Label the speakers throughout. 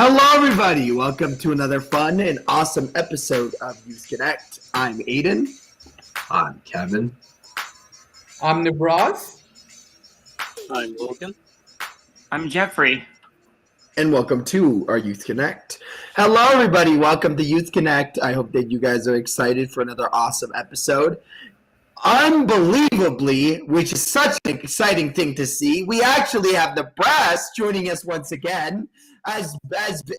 Speaker 1: Hello, everybody. Welcome to another fun and awesome episode of Youth Connect. I'm Aiden.
Speaker 2: I'm Kevin.
Speaker 3: I'm Nibras.
Speaker 4: I'm Logan.
Speaker 5: I'm Jeffrey.
Speaker 1: And welcome to our Youth Connect. Hello, everybody. Welcome to Youth Connect. I hope that you guys are excited for another awesome episode. Unbelievably, which is such an exciting thing to see, we actually have Nibras joining us once again. As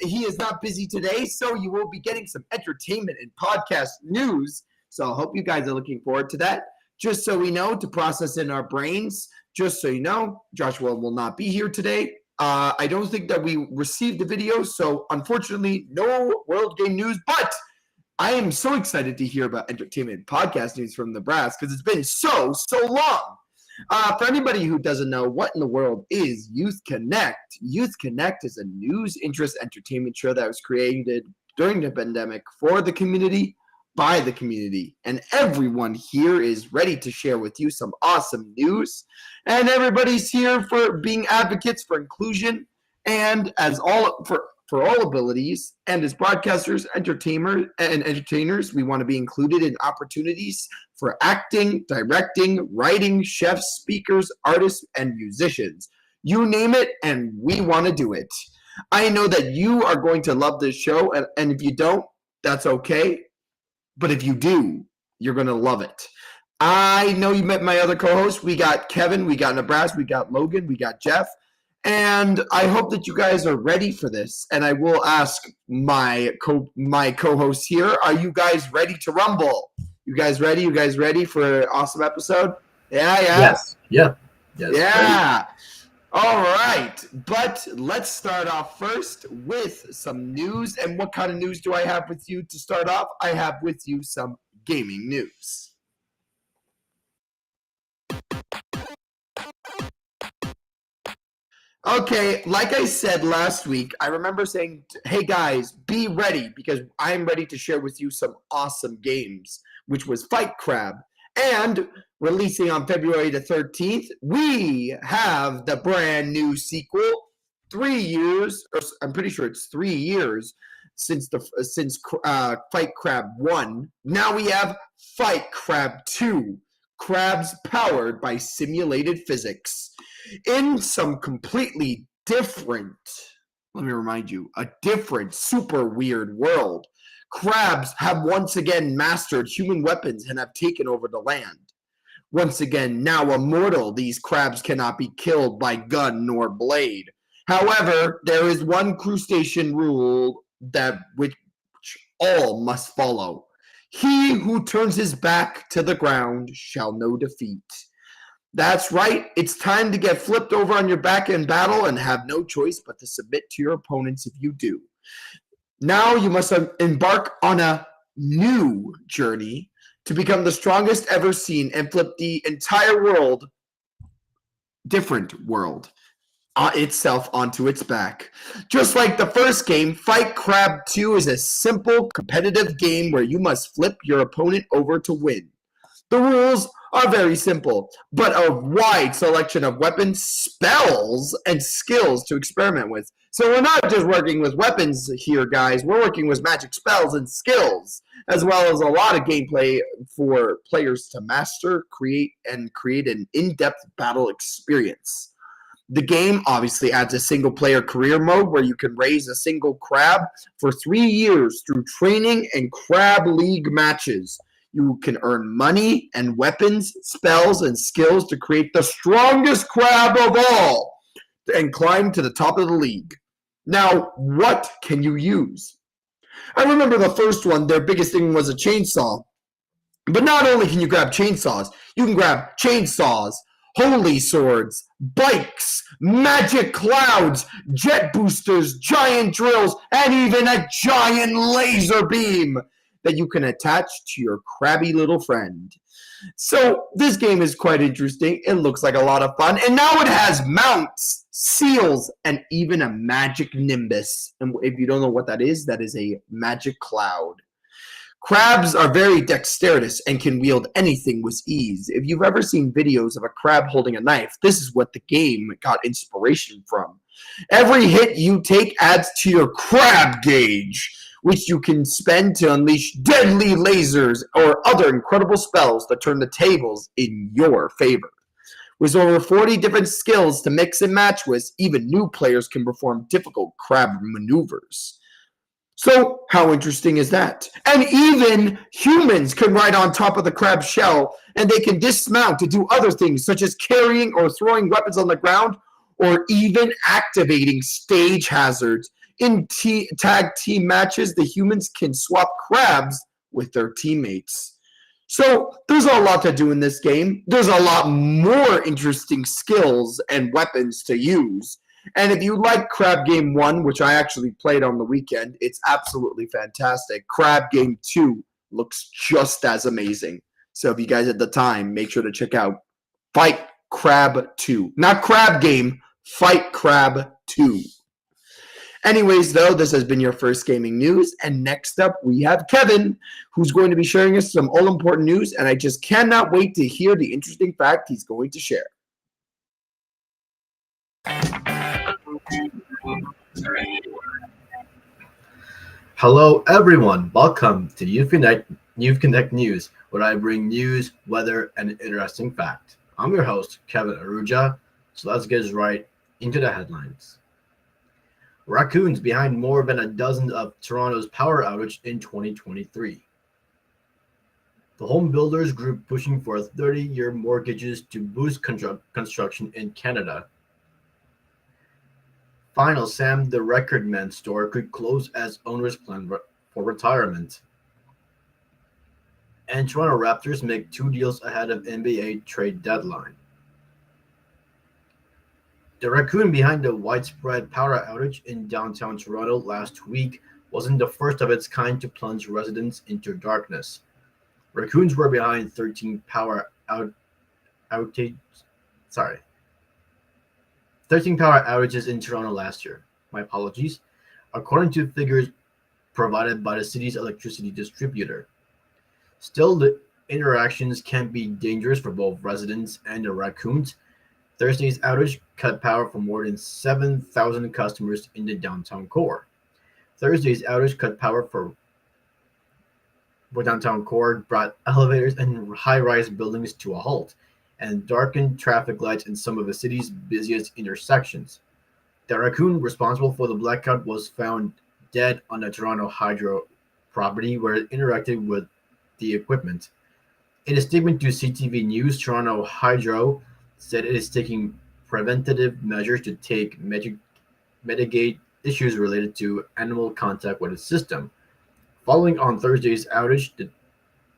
Speaker 1: he is not busy today, so you will be getting some entertainment and podcast news. So I hope you guys are looking forward to that. Just so we know, to process in our brains, just so you know, Joshua will not be here today. I don't think that we received the video, so unfortunately, no World Game news, but I am so excited to hear about entertainment and podcast news from Nibras because it's been so long. For anybody who doesn't know, what in the world is Youth Connect? Youth Connect is a news, interest, entertainment show that was created during the pandemic for the community, by the community. And everyone here is ready to share with you some awesome news. And everybody's here for being advocates for inclusion and for all abilities, and as broadcasters, entertainers, we want to be included in opportunities for acting, directing, writing, chefs, speakers, artists, and musicians. You name it, and we want to do it. I know that you are going to love this show, and if you don't, that's okay. But if you do, you're going to love it. I know you met my other co-hosts. We got Kevin, we got Nibras, we got Logan, we got Jeff. And I hope that you guys are ready for this. And I will ask my co-hosts here, are you guys ready to rumble? You guys ready? You guys ready for an awesome episode? Yeah.
Speaker 2: Yes. Yeah.
Speaker 1: Yes, yeah. Ready. All right. But let's start off first with some news. And what kind of news do I have with you to start off? I have with you some gaming news. Okay, like I said last week, I remember saying, hey guys, be ready because I'm ready to share with you some awesome games, which was Fight Crab. And releasing on February the 13th, we have the brand new sequel, 3 years, or I'm pretty sure it's 3 years since Fight Crab 1. Now we have Fight Crab 2, crabs powered by simulated physics. In some completely different, let me remind you, a different, super weird world, crabs have once again mastered human weapons and have taken over the land. Once again, now immortal, these crabs cannot be killed by gun nor blade. However, there is one crustacean rule which all must follow. He who turns his back to the ground shall know defeat. That's right. It's time to get flipped over on your back in battle and have no choice but to submit to your opponents if you do. Now you must embark on a new journey to become the strongest ever seen and flip the entire world, different world, itself onto its back. Just like the first game, Fight Crab 2 is a simple competitive game where you must flip your opponent over to win. The rules are very simple, but a wide selection of weapons, spells, and skills to experiment with. So we're not just working with weapons here, guys. We're working with magic spells and skills, as well as a lot of gameplay for players to master, create an in-depth battle experience. The game obviously adds a single-player career mode where you can raise a single crab for 3 years through training and crab league matches. You can earn money and weapons, spells, and skills to create the strongest crab of all and climb to the top of the league. Now, what can you use? I remember the first one, their biggest thing was a chainsaw. But not only can you grab chainsaws, you can grab chainsaws, holy swords, bikes, magic clouds, jet boosters, giant drills, and even a giant laser beam that you can attach to your crabby little friend. So this game is quite interesting. It looks like a lot of fun. And now it has mounts, seals, and even a magic nimbus. And if you don't know what that is a magic cloud. Crabs are very dexterous and can wield anything with ease. If you've ever seen videos of a crab holding a knife, this is what the game got inspiration from. Every hit you take adds to your crab gauge, which you can spend to unleash deadly lasers or other incredible spells that turn the tables in your favor. With over 40 different skills to mix and match with, even new players can perform difficult crab maneuvers. So, how interesting is that? And even humans can ride on top of the crab shell, and they can dismount to do other things, such as carrying or throwing weapons on the ground, or even activating stage hazards. In tag team matches, the humans can swap crabs with their teammates. So there's a lot to do in this game. There's a lot more interesting skills and weapons to use. And if you like Crab Game 1, which I actually played on the weekend, it's absolutely fantastic. Crab Game 2 looks just as amazing. So if you guys had the time, make sure to check out Fight Crab 2. Not Crab Game, Fight Crab 2. Anyways, though, this has been your first gaming news. And next up, we have Kevin, who's going to be sharing us some all-important news. And I just cannot wait to hear the interesting fact he's going to share.
Speaker 2: Hello, everyone. Welcome to Youth Connect News, where I bring news, weather, and an interesting fact. I'm your host, Kevin Aruja. So let's get right into the headlines. Raccoons behind more than a dozen of Toronto's power outage in 2023. The home builders group pushing for 30-year mortgages to boost construction in Canada. Final Sam the Record Man store could close as owners plan for retirement. And Toronto Raptors make 2 deals ahead of NBA trade deadline. The raccoon behind the widespread power outage in downtown Toronto last week wasn't the first of its kind to plunge residents into darkness. Raccoons were behind 13 power outages in Toronto last year. My apologies. According to figures provided by the city's electricity distributor. Still, the interactions can be dangerous for both residents and the raccoons. Thursday's outage cut power for more than 7,000 customers in the downtown core. Thursday's outage cut power for downtown core brought elevators and high-rise buildings to a halt and darkened traffic lights in some of the city's busiest intersections. The raccoon responsible for the blackout was found dead on the Toronto Hydro property where it interacted with the equipment. In a statement to CTV News, Toronto Hydro said it is taking preventative measures to mitigate issues related to animal contact with its system. Following on Thursday's outage, the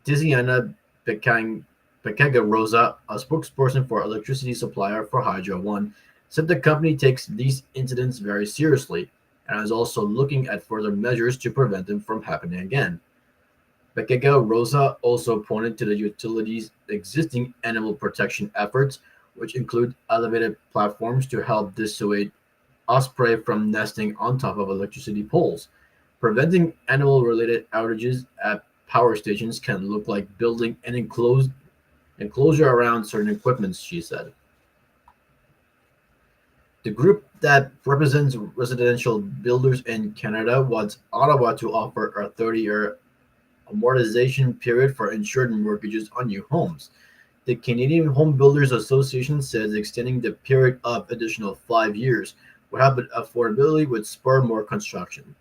Speaker 2: Tiziana Becega Rosa, a spokesperson for electricity supplier for Hydro One, said the company takes these incidents very seriously and is also looking at further measures to prevent them from happening again. Becega Rosa also pointed to the utility's existing animal protection efforts, which include elevated platforms to help dissuade osprey from nesting on top of electricity poles. Preventing animal-related outages at power stations can look like building an enclosure around certain equipment, she said. The group that represents residential builders in Canada wants Ottawa to offer a 30-year amortization period for insured mortgages on new homes. The Canadian Home Builders Association says extending the period of additional 5 years would help affordability would spur more construction.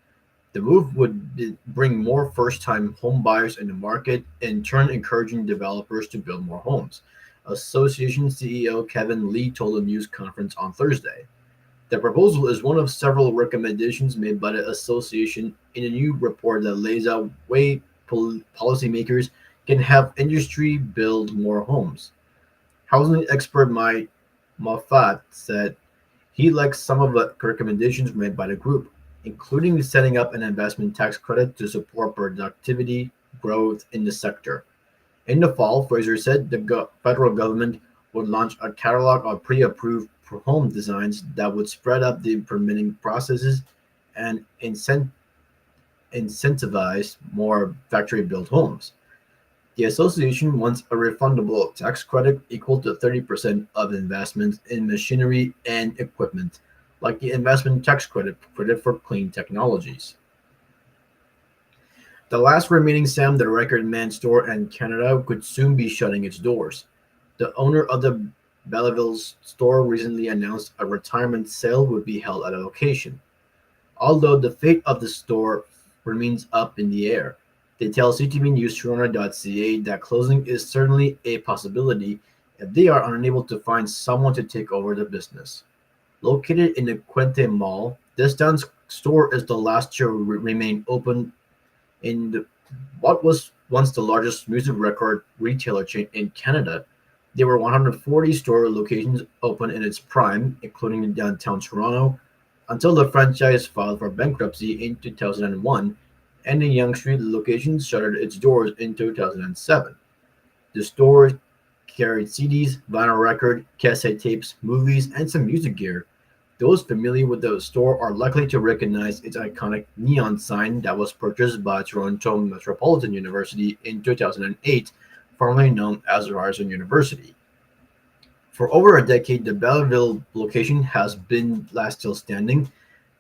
Speaker 2: The move would bring more first-time home buyers in the market, in turn encouraging developers to build more homes. Association CEO Kevin Lee told a news conference on Thursday. The proposal is one of several recommendations made by the association in a new report that lays out way policymakers can have industry build more homes. Housing expert Mike Moffat said he likes some of the recommendations made by the group, including setting up an investment tax credit to support productivity growth in the sector. In the fall, Fraser said the federal government would launch a catalog of pre-approved home designs that would spread up the permitting processes and incentivize more factory-built homes. The association wants a refundable tax credit equal to 30% of investments in machinery and equipment, like the investment tax credit for clean technologies. The last remaining Sam the Record Man store in Canada could soon be shutting its doors. The owner of the Belleville's store recently announced a retirement sale would be held at a location. Although the fate of the store remains up in the air, they tell CTV News Toronto.ca that closing is certainly a possibility if they are unable to find someone to take over the business. Located in the Quinte Mall, this town's store is the last to remain open in what was once the largest music record retailer chain in Canada. There were 140 store locations open in its prime, including in downtown Toronto, until the franchise filed for bankruptcy in 2001, and the Yonge Street location shuttered its doors in 2007. The store carried CDs, vinyl record, cassette tapes, movies, and some music gear. Those familiar with the store are likely to recognize its iconic neon sign that was purchased by Toronto Metropolitan University in 2008, formerly known as Ryerson University. For over a decade, the Belleville location has been last still standing.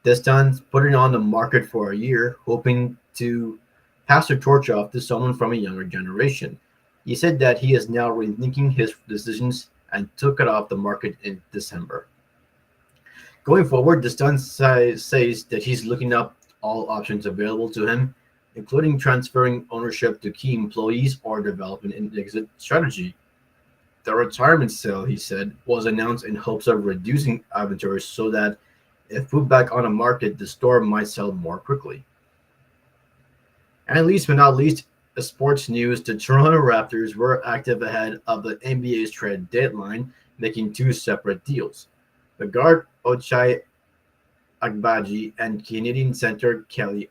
Speaker 2: This time, put it on the market for a year, hoping to pass the torch off to someone from a younger generation. He said that he is now rethinking his decisions and took it off the market in December. Going forward, the stunt says that he's looking up all options available to him, including transferring ownership to key employees or developing an exit strategy. The retirement sale, he said, was announced in hopes of reducing inventory so that if put back on the market, the store might sell more quickly. And least but not least, sports news, the Toronto Raptors were active ahead of the NBA's trade deadline, making two separate deals. The guard Ochai Agbaji and Canadian center Kelly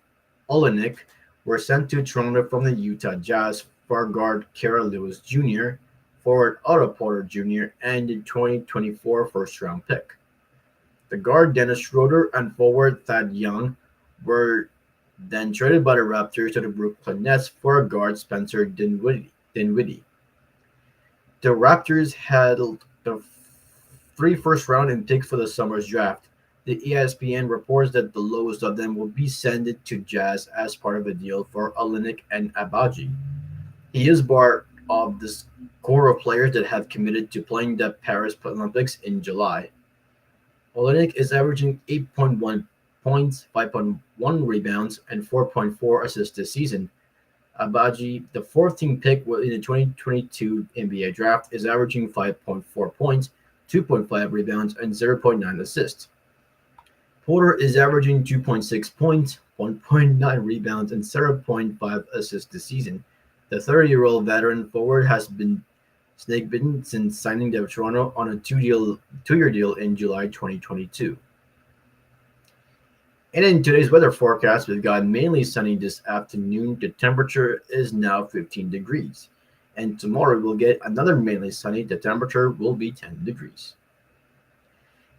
Speaker 2: Olynyk were sent to Toronto from the Utah Jazz for guard Kara Lewis Jr., forward Otto Porter Jr., and the 2024 first-round pick. The guard Dennis Schroeder and forward Thad Young were then traded by the Raptors to the Brooklyn Nets for guard Spencer Dinwiddie. The Raptors had the three first-round picks for the summer's draft. The ESPN reports that the lowest of them will be sent to Jazz as part of a deal for Olynyk and Abaji. He is part of this core of players that have committed to playing the Paris Olympics in July. Olynyk is averaging 8.1 points, 5.1 rebounds, and 4.4 assists this season. Abaji, the 14th pick in the 2022 NBA draft, is averaging 5.4 points, 2.5 rebounds, and 0.9 assists. Porter is averaging 2.6 points, 1.9 rebounds, and 0.5 assists this season. The 30-year-old veteran forward has been snake-bitten since signing to Toronto on a two-year deal in July 2022. And in today's weather forecast, we've got mainly sunny this afternoon. The temperature is now 15 degrees. And tomorrow we'll get another mainly sunny. The temperature will be 10 degrees.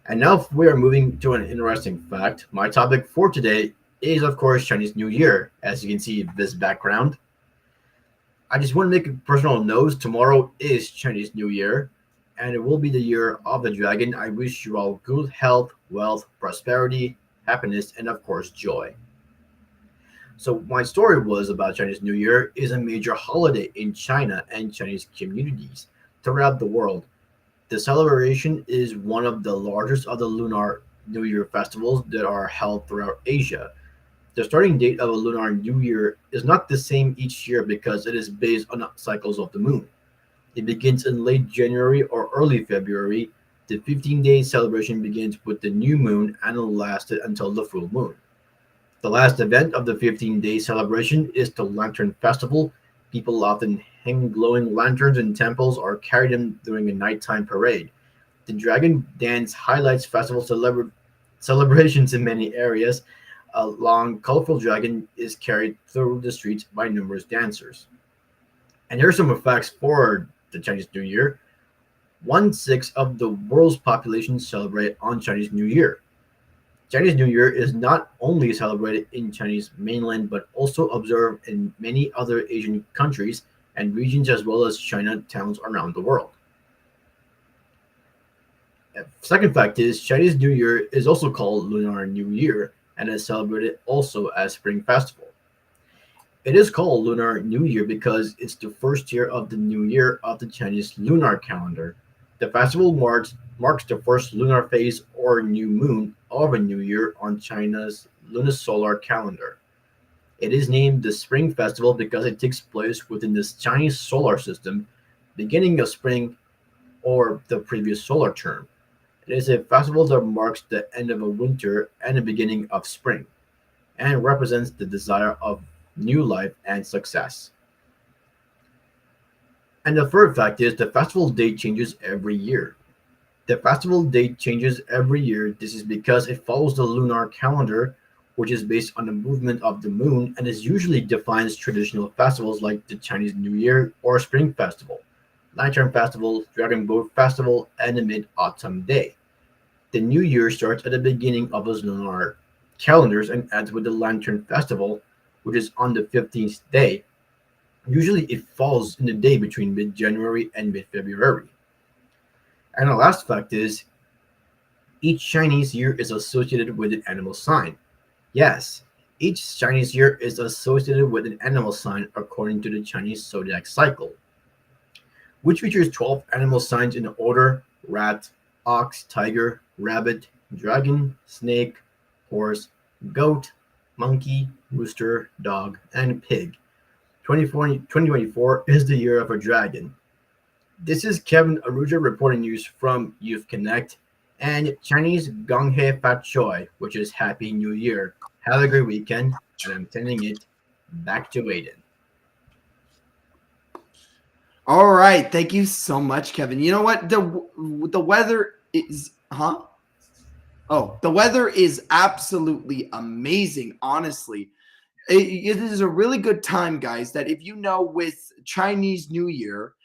Speaker 2: And now we are moving to an interesting fact. My topic for today is, of course, Chinese New Year. As you can see in this background, I just want to make a personal note. Tomorrow is Chinese New Year, and it will be the year of the dragon. I wish you all good health, wealth, prosperity, happiness, and of course, joy. So my story was about Chinese New Year is a major holiday in China and Chinese communities throughout the world. The celebration is one of the largest of the Lunar New Year festivals that are held throughout Asia. The starting date of a Lunar New Year is not the same each year because it is based on cycles of the moon. It begins in late January or early February. The 15-day celebration begins with the new moon and will last until the full moon. The last event of the 15-day celebration is the Lantern Festival. People often hang glowing lanterns in temples or carry them during a nighttime parade. The Dragon Dance highlights festival celebrations in many areas. A long, colorful dragon is carried through the streets by numerous dancers. And here are some facts for the Chinese New Year. 1/6 of the world's population celebrate on Chinese New Year. Chinese New Year is not only celebrated in Chinese mainland but also observed in many other Asian countries and regions as well as Chinatowns around the world. Second fact is Chinese New Year is also called Lunar New Year and is celebrated also as Spring Festival. It is called Lunar New Year because it's the first year of the new year of the Chinese lunar calendar. The festival marks the first lunar phase or new moon of a new year on China's lunisolar calendar. It is named the Spring Festival because it takes place within this Chinese solar system, beginning of spring or the previous solar term. It is a festival that marks the end of a winter and the beginning of spring, and represents the desire of new life and success. And the third fact is the festival date changes every year. The festival date changes every year. This is because it follows the lunar calendar, which is based on the movement of the moon and is usually defines traditional festivals like the Chinese New Year or Spring Festival, Lantern Festival, Dragon Boat Festival, and the Mid-Autumn Day. The new year starts at the beginning of those lunar calendars and ends with the Lantern Festival, which is on the 15th day. Usually it falls in the day between mid-January and mid-February. And the last fact is each Chinese year is associated with an animal sign. Yes, each Chinese year is associated with an animal sign according to the Chinese zodiac cycle, which features 12 animal signs in order: rat, ox, tiger, rabbit, dragon, snake, horse, goat, monkey, rooster, dog, and pig. 2024 is the year of a dragon. This is Kevin Aruja reporting news from Youth Connect and Chinese Gong Hei Fat Choi, which is Happy New Year. Have a great weekend, and I'm sending it back to Aiden.
Speaker 1: All right, thank you so much, Kevin. You know what? The weather is the weather is absolutely amazing, honestly. It is a really good time, guys, that if you know with Chinese New Year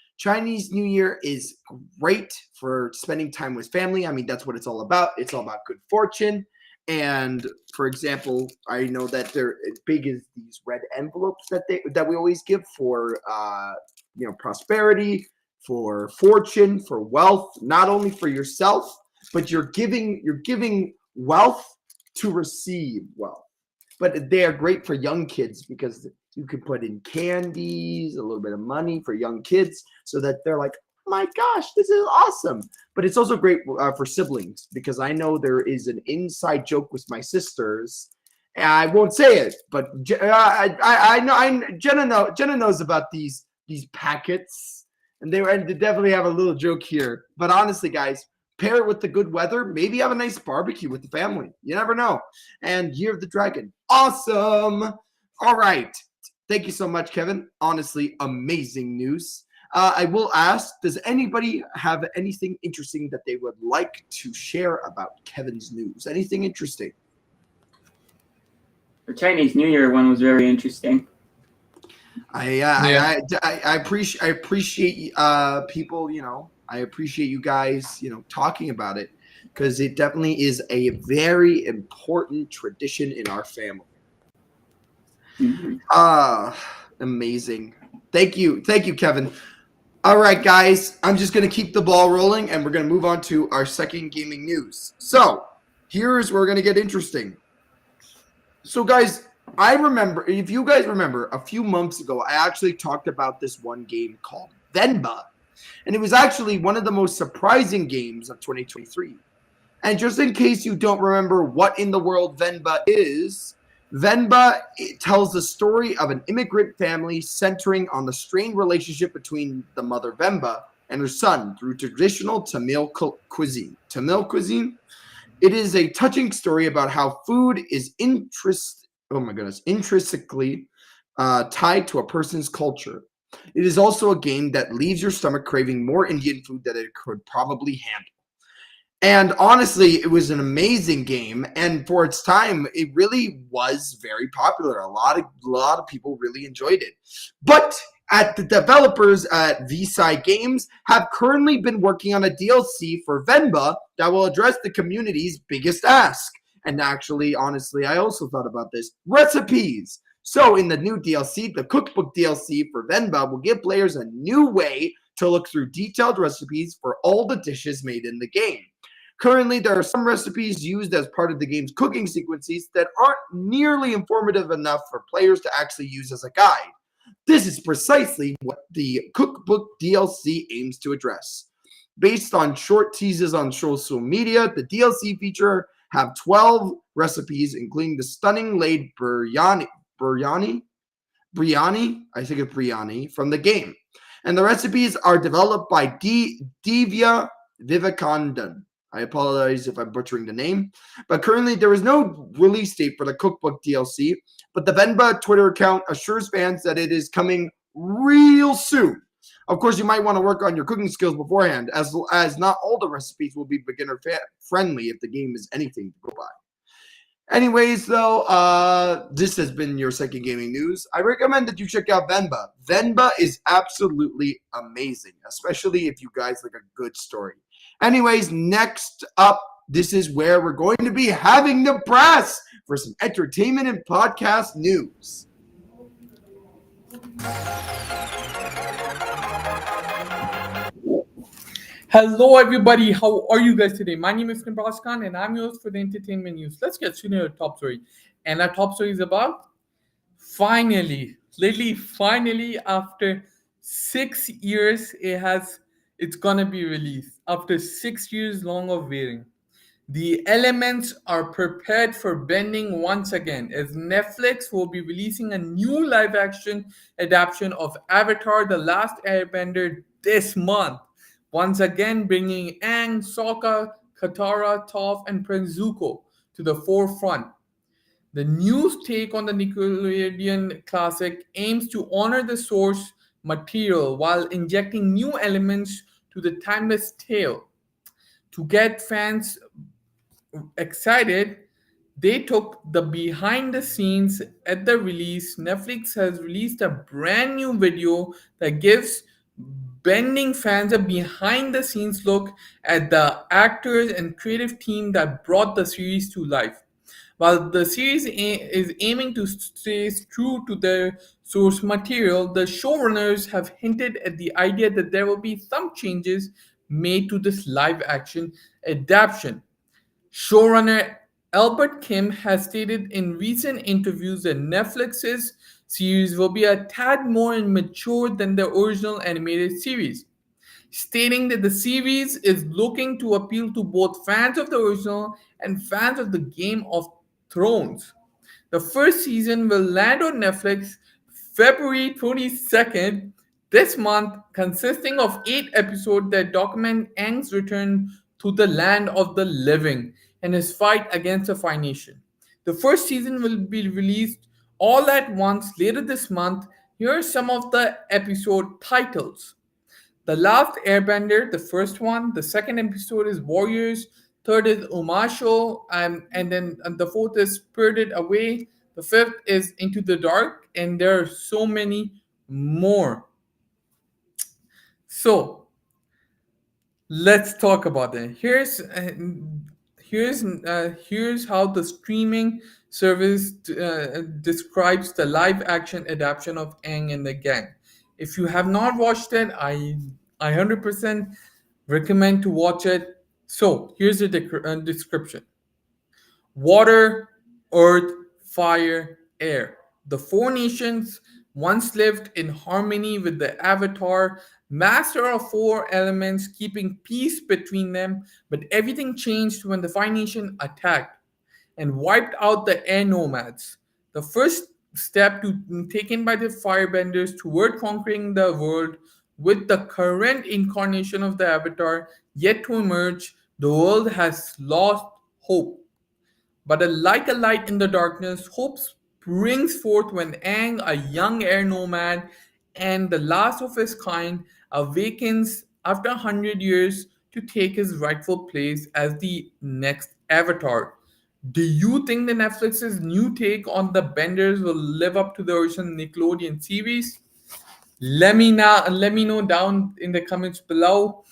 Speaker 1: is great for spending time with family. I mean, that's what it's all about. It's all about good fortune. And for example, I know that they're as big as these red envelopes that we always give for prosperity, for fortune, for wealth, not only for yourself, but you're giving wealth to receive wealth. But they are great for young kids because you can put in candies, a little bit of money for young kids so that they're like, oh my gosh, this is awesome. But it's also great for siblings because I know there is an inside joke with my sisters. And I won't say it, but I know Jenna knows about these packets, and they definitely have a little joke here. But honestly, guys, pair it with the good weather. Maybe have a nice barbecue with the family. You never know. And Year of the Dragon. Awesome. All right. Thank you so much, Kevin. Honestly, amazing news. I will ask, does anybody have anything interesting that they would like to share about Kevin's news? Anything interesting?
Speaker 5: The Chinese New Year one was very interesting.
Speaker 1: I appreciate people, I appreciate you guys, talking about it because it definitely is a very important tradition in our family.
Speaker 5: Mm-hmm.
Speaker 1: Amazing. Thank you, Kevin. All right, guys, I'm just going to keep the ball rolling and we're going to move on to our second gaming news. So here's where we're going to get interesting. So guys, if you guys remember, a few months ago, I actually talked about this one game called Venba. And it was actually one of the most surprising games of 2023. And just in case you don't remember what in the world Venba is, Venba tells the story of an immigrant family centering on the strained relationship between the mother Venba and her son through traditional Tamil cuisine. Tamil cuisine? It is a touching story about how food is intrinsically tied to a person's culture. It is also a game that leaves your stomach craving more Indian food than it could probably handle. And honestly, it was an amazing game, and for its time, it really was very popular. A lot of people really enjoyed it. But the developers at V-Side Games have currently been working on a DLC for Venba that will address the community's biggest ask. And actually, honestly, I also thought about this. Recipes. So in the new DLC, the cookbook DLC for Venba will give players a new way to look through detailed recipes for all the dishes made in the game. Currently, there are some recipes used as part of the game's cooking sequences that aren't nearly informative enough for players to actually use as a guide. This is precisely what the Cookbook DLC aims to address. Based on short teases on social media, the DLC feature have 12 recipes, including the stunning laid biryani, I think it's biryani, from the game. And the recipes are developed by Divya Vivekandan. I apologize if I'm butchering the name. But currently, there is no release date for the Cookbook DLC, but the Venba Twitter account assures fans that it is coming real soon. Of course, you might want to work on your cooking skills beforehand, as not all the recipes will be beginner friendly if the game is anything to go by. Anyways, though, this has been your second gaming news. I recommend that you check out Venba. Venba is absolutely amazing, especially if you guys like a good story. Anyways, next up, this is where we're going to be having the press for some entertainment and podcast news.
Speaker 3: Hello, everybody. How are you guys today? My name is Nibras Khan, and I'm yours for the entertainment news. Let's get to the top story. And our top story is about finally, literally, finally, after 6 years, it's gonna be released. After 6 years long of waiting, the elements are prepared for bending once again, as Netflix will be releasing a new live-action adaptation of Avatar: The Last Airbender this month. Once again, bringing Aang, Sokka, Katara, Toph, and Prince Zuko to the forefront. The new take on the Nickelodeon classic aims to honor the source material while injecting new elements to the timeless tale. To get fans excited, they took the behind the scenes at the release. Netflix has released a brand new video that gives bending fans a behind the scenes look at the actors and creative team that brought the series to life. While the series is aiming to stay true to their source material, the showrunners have hinted at the idea that there will be some changes made to this live action adaptation. Showrunner Albert Kim has stated in recent interviews that Netflix's series will be a tad more mature than the original animated series, stating that the series is looking to appeal to both fans of the original and fans of the Game of Thrones. The first season will land on Netflix February 22nd this month, consisting of 8 episodes that document Aang's return to the land of the living and his fight against the Fire Nation. The first season will be released all at once later this month. Here are some of the episode titles. The Last Airbender, the first one. The second episode is Warriors. Third is Umasho. And then the fourth is Spirited Away. The fifth is Into the Dark. And there are so many more. So let's talk about it. Here's how the streaming service describes the live action adaptation of Aang and the Gang. If you have not watched it, I 100% recommend to watch it. So here's the description: water, earth, fire, air. The four nations once lived in harmony with the Avatar, master of four elements, keeping peace between them. But everything changed when the Fire Nation attacked and wiped out the air nomads. The first step taken by the firebenders toward conquering the world, with the current incarnation of the Avatar yet to emerge, the world has lost hope. But like a light in the darkness, hope springs forth when Aang, a young air nomad and the last of his kind, awakens after 100 years to take his rightful place as the next Avatar. Do you think the Netflix's new take on the Benders will live up to the original Nickelodeon series? Let me know down in the comments below.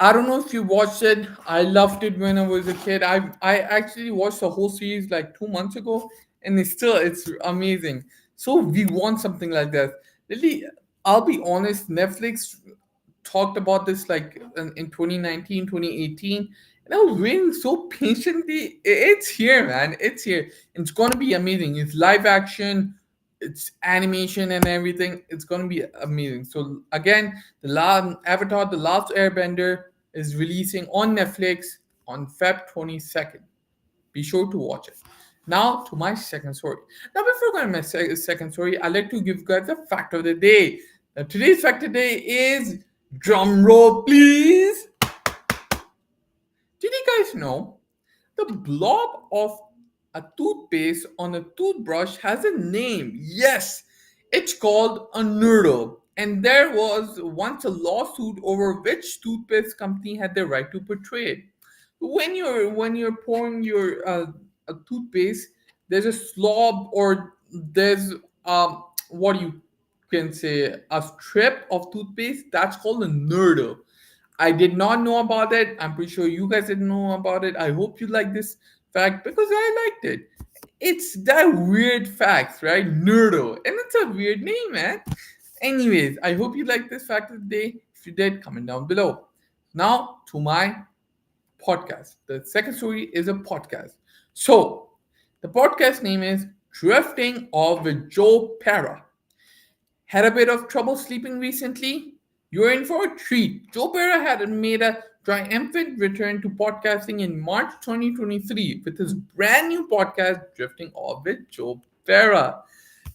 Speaker 3: I don't know if you watched it. I loved it when I was a kid. I actually watched the whole series like 2 months ago, and it's amazing. So we want something like that. Really, I'll be honest. Netflix talked about this like in 2019, 2018, and I was waiting so patiently. It's here, man. It's here. It's gonna be amazing. It's live action, it's animation and everything. It's gonna be amazing. So again, the last Avatar, The Last Airbender is releasing on Netflix on Feb 22nd. Be sure to watch it. Now to my second story. Now before going to my second story, I'd like to give you guys the fact of the day. Now, today's fact of the day is drum roll, please. Did you guys know the blob of a toothpaste on a toothbrush has a name? Yes, it's called a noodle. And there was once a lawsuit over which toothpaste company had the right to portray it. When you're pouring your a toothpaste, there's a slob or there's what you can say a strip of toothpaste that's called a noodle. I did not know about it. I'm pretty sure you guys didn't know about it. I hope you like this fact because I liked it. It's that weird fact, right? Nerdo. And it's a weird name, man. Anyways, I hope you like this fact of the day. If you did, comment down below. Now to my podcast. The second story is a podcast. So the podcast name is Drifting Off with Joe Pera. Had a bit of trouble sleeping recently? You're in for a treat. Joe Pera had made a triumphant return to podcasting in March 2023 with his brand new podcast, Drifting Off with Joe Pera.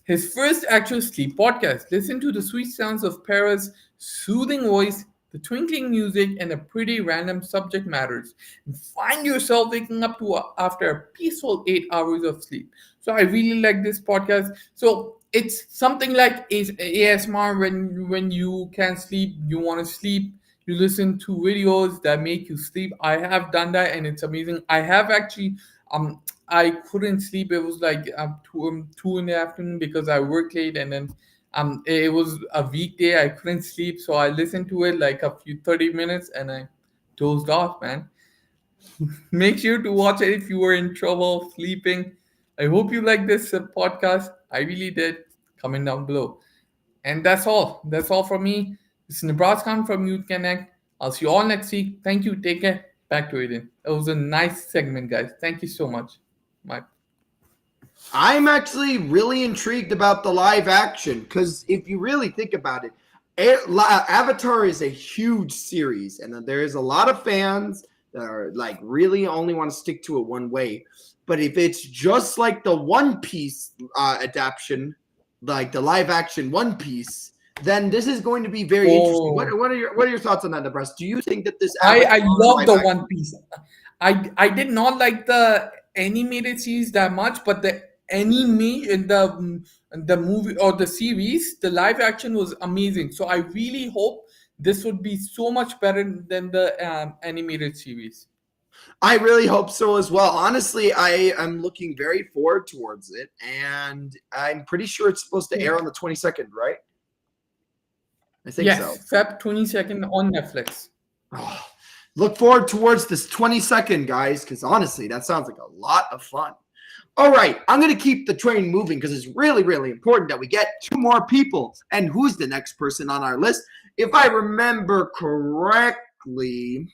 Speaker 3: His first actual sleep podcast. Listen to the sweet sounds of Pera's soothing voice, the twinkling music, and the pretty random subject matters. And find yourself waking up after a peaceful 8 hours of sleep. So I really like this podcast. So it's something like ASMR when you can't sleep, you want to sleep. You listen to videos that make you sleep. I have done that and it's amazing. I have actually I couldn't sleep. It was like 2 in the afternoon because I worked late, and then it was a weekday. I couldn't sleep, so I listened to it like a few 30 minutes, and I dozed off. Man, make sure to watch it if you were in trouble sleeping. I hope you like this podcast. I really did. Comment down below. And that's all. That's all from me. This is Nibras Khan from Youth Connect. I'll see you all next week. Thank you. Take care. Back to Aiden. It was a nice segment, guys. Thank you so much. My
Speaker 1: I'm actually really intrigued about the live action because if you really think about it, Avatar is a huge series, and there is a lot of fans that are like really only want to stick to it one way. But if it's just like the One Piece adaptation, like the live action One Piece, then this is going to be very interesting. What are your thoughts on that, Nibras? Do you think that this
Speaker 3: I love the
Speaker 1: live
Speaker 3: One Piece. I did not like the animated series that much, but the anime in the movie or the series, the live action was amazing. So I really hope this would be so much better than the animated series.
Speaker 1: I really hope so as well. Honestly, I am looking very forward towards it, and I'm pretty sure it's supposed to air on the 22nd, right? I think so.
Speaker 3: Yes, Feb 22nd on Netflix.
Speaker 1: Oh, look forward towards this 22nd, guys, because honestly, that sounds like a lot of fun. All right, I'm going to keep the train moving because it's really, really important that we get two more people. And who's the next person on our list? If I remember correctly,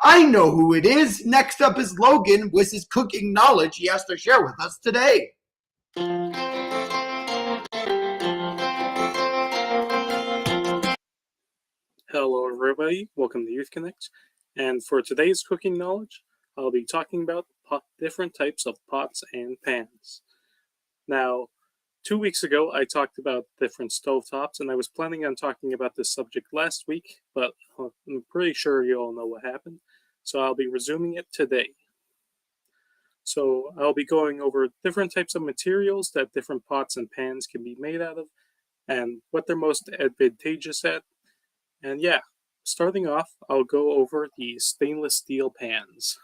Speaker 1: I know who it is. Next up is Logan with his cooking knowledge he has to share with us today.
Speaker 4: Hello, everybody. Welcome to Youth Connect. And for today's cooking knowledge, I'll be talking about different types of pots and pans. Now, 2 weeks ago, I talked about different stovetops, and I was planning on talking about this subject last week, but I'm pretty sure you all know what happened, so I'll be resuming it today. So I'll be going over different types of materials that different pots and pans can be made out of, and what they're most advantageous at. And yeah, starting off, I'll go over the stainless steel pans.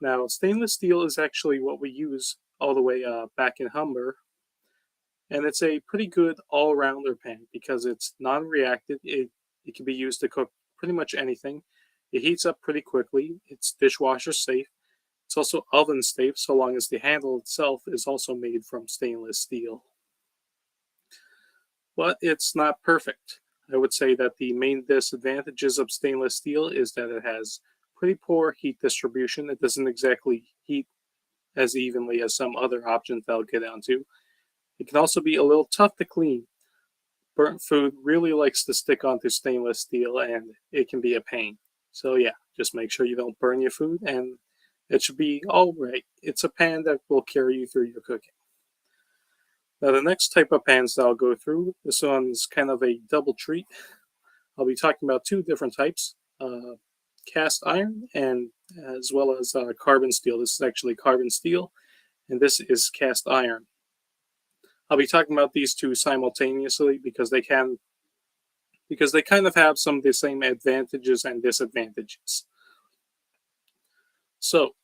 Speaker 4: Now, stainless steel is actually what we use all the way back in Humber, and it's a pretty good all-rounder pan because it's non-reactive. It can be used to cook pretty much anything. It heats up pretty quickly. It's dishwasher safe. It's also oven safe so long as the handle itself is also made from stainless steel. But it's not perfect. I would say that the main disadvantages of stainless steel is that it has pretty poor heat distribution. It doesn't exactly heat as evenly as some other options that I'll get onto. It can also be a little tough to clean. Burnt food really likes to stick onto stainless steel and it can be a pain. So yeah, just make sure you don't burn your food and it should be alright. It's a pan that will carry you through your cooking. Now the next type of pans that I'll go through, this one's kind of a double treat. I'll be talking about two different types, cast iron and as well as carbon steel. This is actually carbon steel and this is cast iron. I'll be talking about these two simultaneously because they kind of have some of the same advantages and disadvantages. So,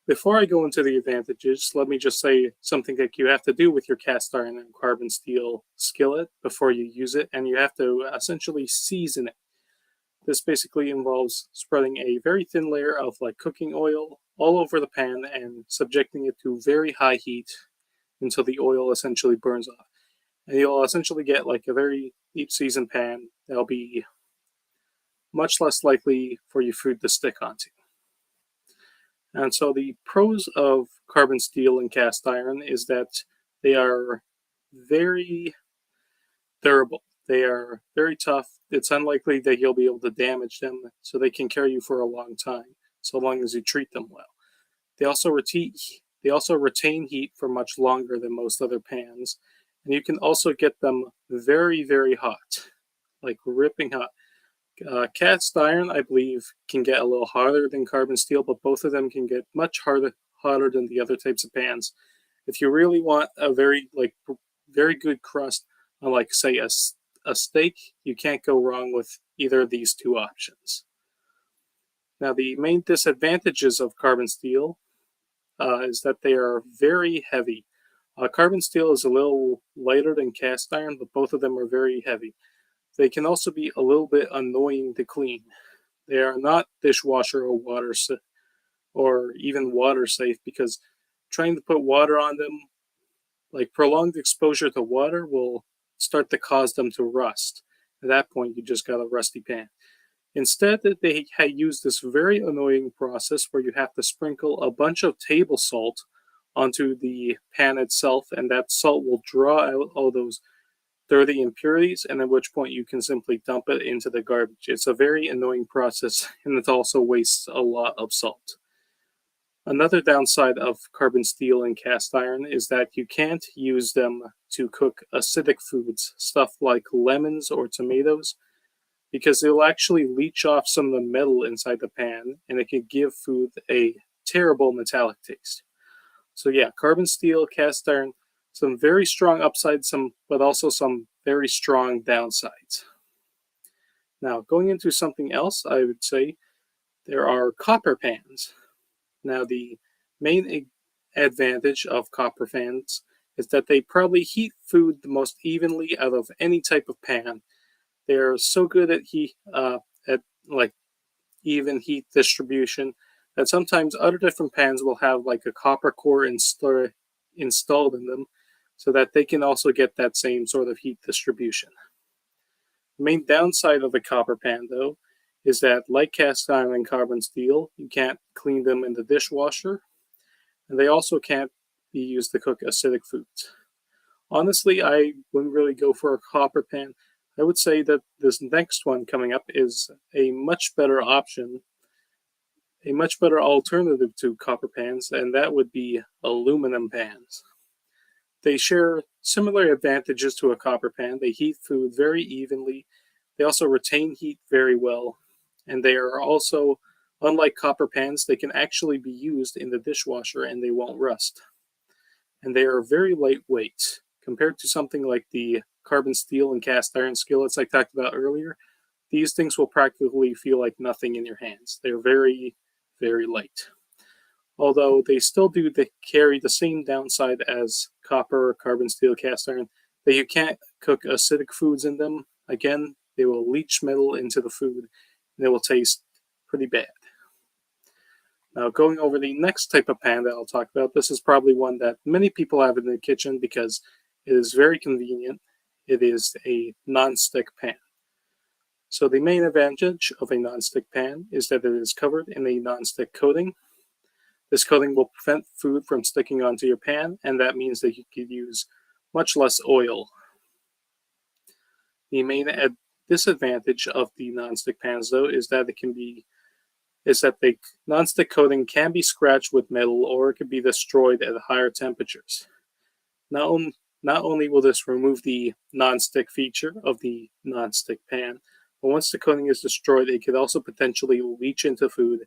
Speaker 4: before I go into the advantages, let me just say something that you have to do with your cast iron and carbon steel skillet before you use it, and you have to essentially season it. This basically involves spreading a very thin layer of cooking oil all over the pan and subjecting it to very high heat until the oil essentially burns off. And you'll essentially get a very deep seasoned pan that'll be much less likely for your food to stick onto. And so the pros of carbon steel and cast iron is that they are very durable. They are very tough. It's unlikely that you'll be able to damage them, so they can carry you for a long time, so long as you treat them well. They also retain heat for much longer than most other pans, and you can also get them very, very hot, ripping hot. Cast iron, I believe, can get a little hotter than carbon steel, but both of them can get much hotter than the other types of pans. If you really want a very good crust on say a steak, you can't go wrong with either of these two options. Now the main disadvantages of carbon steel is that they are very heavy. Carbon steel is a little lighter than cast iron, but both of them are very heavy. They can also be a little bit annoying to clean. They are not dishwasher or even water safe because trying to put water on them, prolonged exposure to water, will start to cause them to rust. At that point, you just got a rusty pan. Instead, they use this very annoying process where you have to sprinkle a bunch of table salt onto the pan itself, and that salt will draw out all those dirty impurities, and at which point you can simply dump it into the garbage. It's a very annoying process, and it also wastes a lot of salt. Another downside of carbon steel and cast iron is that you can't use them to cook acidic foods, stuff like lemons or tomatoes, because they'll actually leach off some of the metal inside the pan, and it can give food a terrible metallic taste. So yeah, carbon steel, cast iron, some very strong upsides, but also some very strong downsides. Now, going into something else, I would say there are copper pans. Now, the main advantage of copper pans is that they probably heat food the most evenly out of any type of pan. They're so good at even heat distribution that sometimes other different pans will have a copper core installed in them, so that they can also get that same sort of heat distribution. The main downside of a copper pan, though, is that like cast iron and carbon steel, you can't clean them in the dishwasher, and they also can't be used to cook acidic foods. Honestly, I wouldn't really go for a copper pan. I would say that this next one coming up is a much better option, a much better alternative to copper pans, and that would be aluminum pans. They share similar advantages to a copper pan. They heat food very evenly. They also retain heat very well. And they are also, unlike copper pans, they can actually be used in the dishwasher and they won't rust. And they are very lightweight compared to something like the carbon steel and cast iron skillets I talked about earlier. These things will practically feel like nothing in your hands. They're very, very light. Although they still do carry the same downside as copper, carbon steel, cast iron, that you can't cook acidic foods in them. Again, they will leach metal into the food, and it will taste pretty bad. Now, going over the next type of pan that I'll talk about, this is probably one that many people have in the kitchen because it is very convenient. It is a non-stick pan. So the main advantage of a non-stick pan is that it is covered in a non-stick coating. This coating will prevent food from sticking onto your pan, and that means that you could use much less oil. The main disadvantage of the non-stick pans, though, is that the non-stick coating can be scratched with metal, or it could be destroyed at higher temperatures. Not only will this remove the non-stick feature of the non-stick pan, but once the coating is destroyed, it could also potentially leach into food.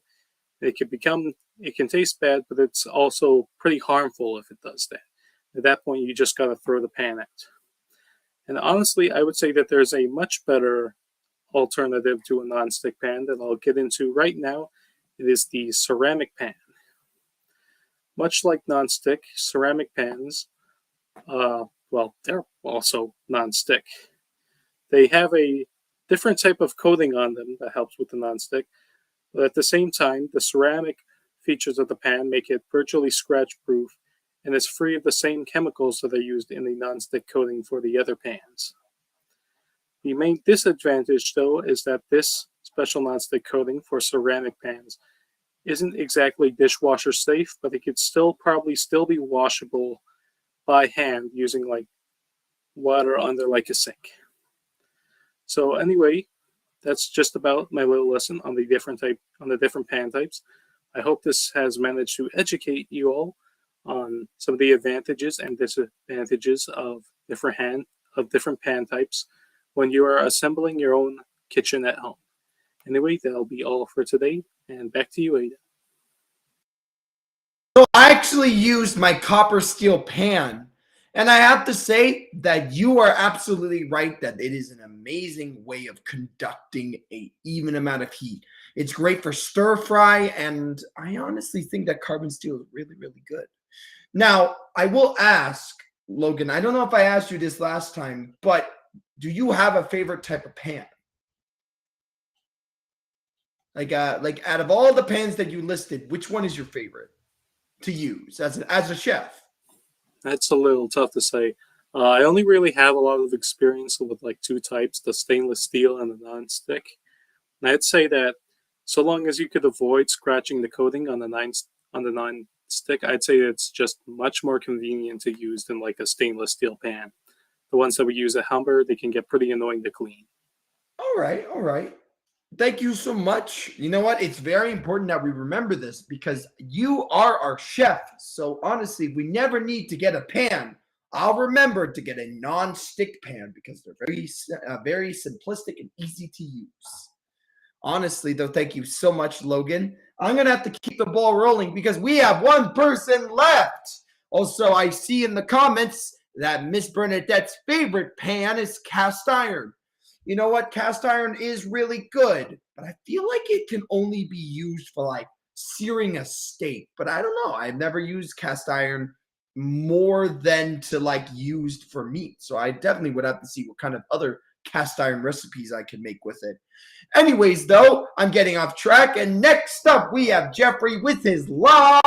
Speaker 4: It can taste bad, but it's also pretty harmful if it does that. At that point, you just gotta throw the pan out. And honestly, I would say that there's a much better alternative to a non-stick pan that I'll get into right now. It is the ceramic pan. Much like non-stick, ceramic pans, they're also non-stick. They have a different type of coating on them that helps with the non-stick, but at the same time, the ceramic features of the pan make it virtually scratch-proof and is free of the same chemicals that are used in the non-stick coating for the other pans. The main disadvantage, though, is that this special non-stick coating for ceramic pans isn't exactly dishwasher safe, but it could probably still be washable by hand using like water under like a sink. So anyway, that's just about my little lesson on the different pan types. I hope this has managed to educate you all on some of the advantages and disadvantages of different pan types when you are assembling your own kitchen at home. Anyway, that'll be all for today, and back to you, Aiden.
Speaker 1: So I actually used my copper steel pan, and I have to say that you are absolutely right that it is an amazing way of conducting an even amount of heat. It's great for stir fry, and I honestly think that carbon steel is really, really good. Now, I will ask, Logan, I don't know if I asked you this last time, but do you have a favorite type of pan? Like out of all the pans that you listed, which one is your favorite to use as a chef?
Speaker 4: That's a little tough to say. I only really have a lot of experience with like two types, the stainless steel and the non-stick. And I'd say that so long as you could avoid scratching the coating on the non-stick, I'd say it's just much more convenient to use than like a stainless steel pan. The ones that we use at Humber, they can get pretty annoying to clean.
Speaker 1: All right. Thank you so much. You know what? It's very important that we remember this because you are our chef. So honestly, we never need to get a pan. I'll remember to get a non-stick pan because they're very simplistic and easy to use. Honestly, though, thank you so much, Logan. I'm going to have to keep the ball rolling because we have one person left. Also, I see in the comments that Miss Bernadette's favorite pan is cast iron. You know what? Cast iron is really good, but I feel like it can only be used for like searing a steak. But I don't know. I've never used cast iron more than to like used for meat. So I definitely would have to see what kind of other cast iron recipes I can make with it. Anyways, though, I'm getting off track. And next up, we have Jeffrey with his live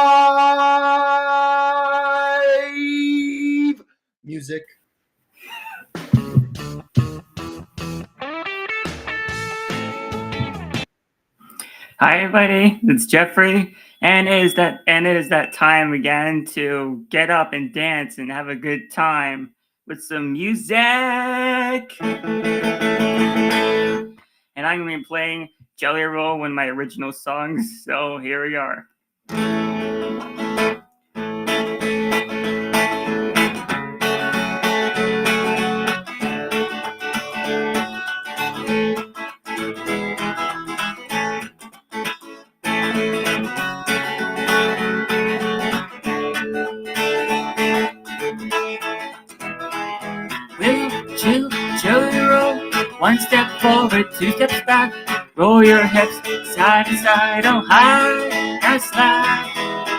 Speaker 1: music.
Speaker 5: Hi everybody, it's Jeffrey, and it is that time again to get up and dance and have a good time with some music. And I'm going to be playing Jelly Roll, one of my original songs, so here we are. Jelly roll, one step forward, two steps back. Roll your hips side to side, oh high and slack.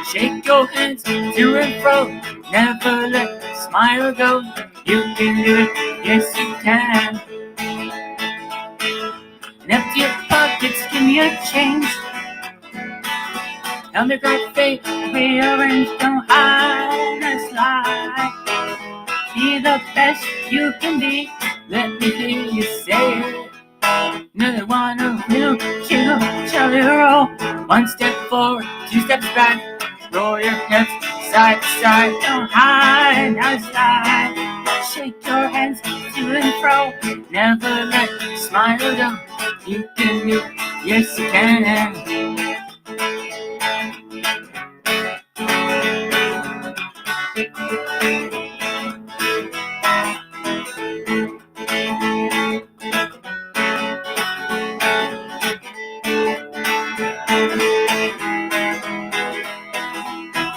Speaker 5: Shake your hands to and fro, never let the smile go. You can do it, yes you can. give me a change. Tell me great fate, rearrange, don't hide and slide. Be the best you can be, let me hear you say it. Another one, a little jiggle, jelly roll. One step forward, two steps back. Roll your hips side to side, don't hide and slide. Shake your hands to and fro, never let the smile go. You can do, yes you can.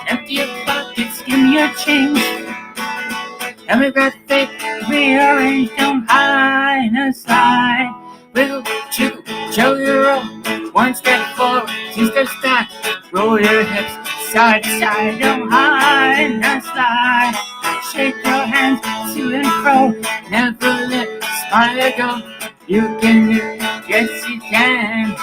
Speaker 5: Empty your pockets, give me your change. Every breath fake, rearrange, don't hide and slide. Wiggle, jiggle, juggle your roll. One step forward, two steps back. Roll your hips side to side, don't hide and slide. Shake your hands to and fro, never let the smile go. You can do, yes you can.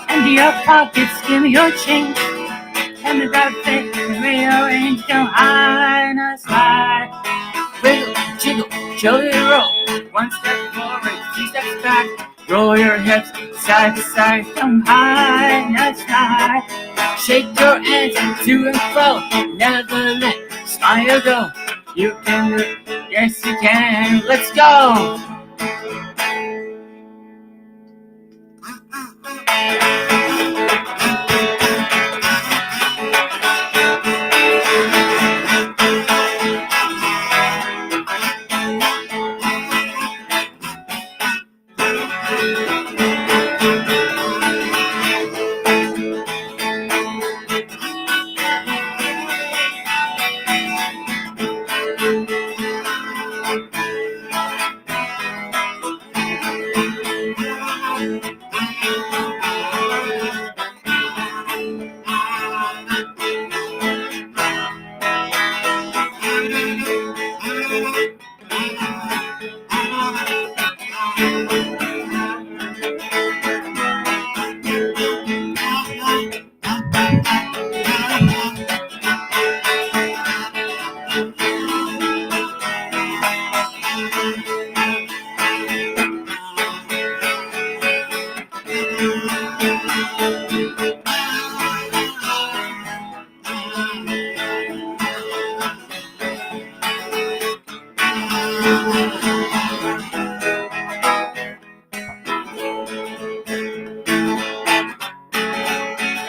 Speaker 5: Empty your pockets, give me your change. And the grab fit, rearrange, don't hide and slide. Wiggle, jiggle, jolly roll. One step forward, two steps back. Roll your hips side to side, don't hide and slide. Shake your hands to and fro, never let the smile go. You can do it, yes you can. Let's go.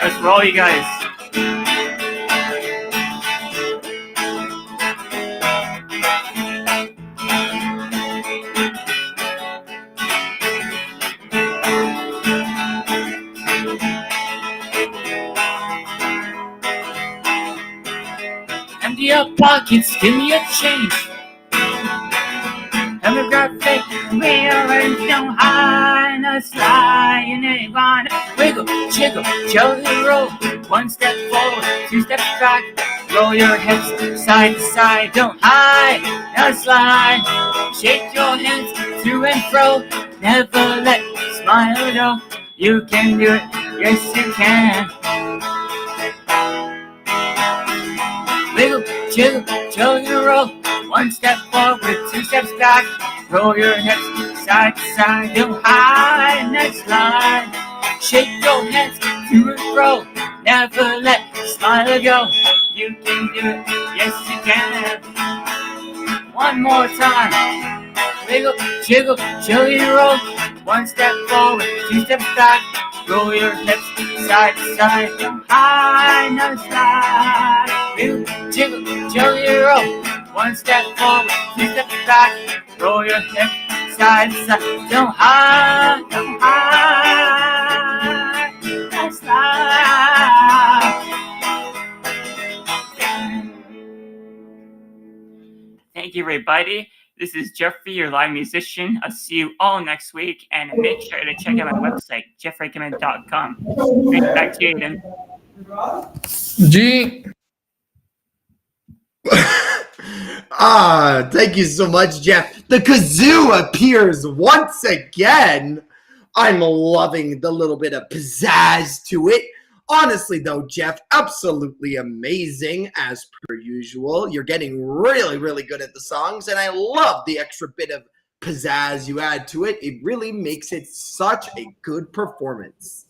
Speaker 5: Let's roll, you guys. Empty your pockets, give me a change. Every grab fake, rearrange, don't hide and slide. And they wanna wiggle, jiggle, jolly roll. One step forward, two steps back. Roll your hips side to side, don't hide and slide. Shake your hands to and fro, never let the smile go. You can do it, yes you can. Wiggle, jiggle, jolly roll. One step forward, two steps back. Roll your hips side to side, don't hide and slide. Shake your hands to and fro, never let the smile go. You can do it, yes you can. One more time. Wiggle, jiggle, jolly roll. One step forward, two steps back. Roll your hips side to side, don't hide and slide. Wiggle, jiggle, jolly roll. One step forward, two steps back. Roll your hips side to side, don't hide and slide. Thank you, everybody. This is Jeffrey, your live musician. I'll see you all next week, and make sure to check out my website, jeffreycommand.com. Back to you, Aiden.
Speaker 3: G.
Speaker 1: Thank you so much, Jeff. The kazoo appears once again. I'm loving the little bit of pizzazz to it. Honestly, though, Jeff, absolutely amazing as per usual. You're getting really, really good at the songs, and I love the extra bit of pizzazz you add to it. It really makes it such a good performance.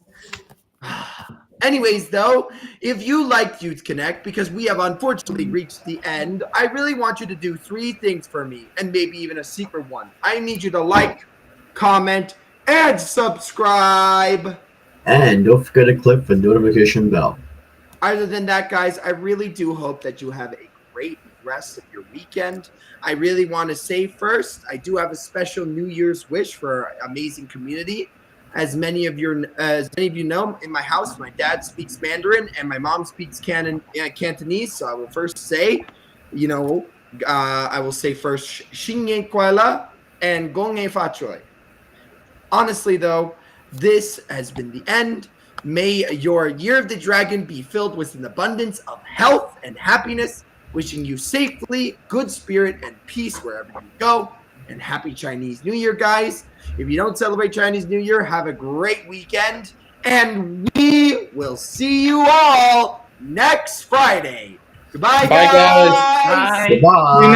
Speaker 1: Anyways, though, if you liked Youth Connect, because we have unfortunately reached the end, I really want you to do 3 things for me, and maybe even a secret one. I need you to like, comment, and subscribe.
Speaker 2: And don't forget to click the notification bell.
Speaker 1: Other than that, guys, I really do hope that you have a great rest of your weekend. I really want to say first, I do have a special New Year's wish for our amazing community. As many of you know, in my house, my dad speaks Mandarin and my mom speaks Cantonese. So I will first say, I will say first, Xin Ye Kuala and Gong Ye Fa Choi. Honestly, though, this has been the end. May your Year of the Dragon be filled with an abundance of health and happiness. Wishing you safely, good spirit, and peace wherever you go. And happy Chinese New Year, guys. If you don't celebrate Chinese New Year, have a great weekend. And we will see you all next Friday. Goodbye,
Speaker 3: Bye, guys.
Speaker 5: Bye.
Speaker 2: Goodbye.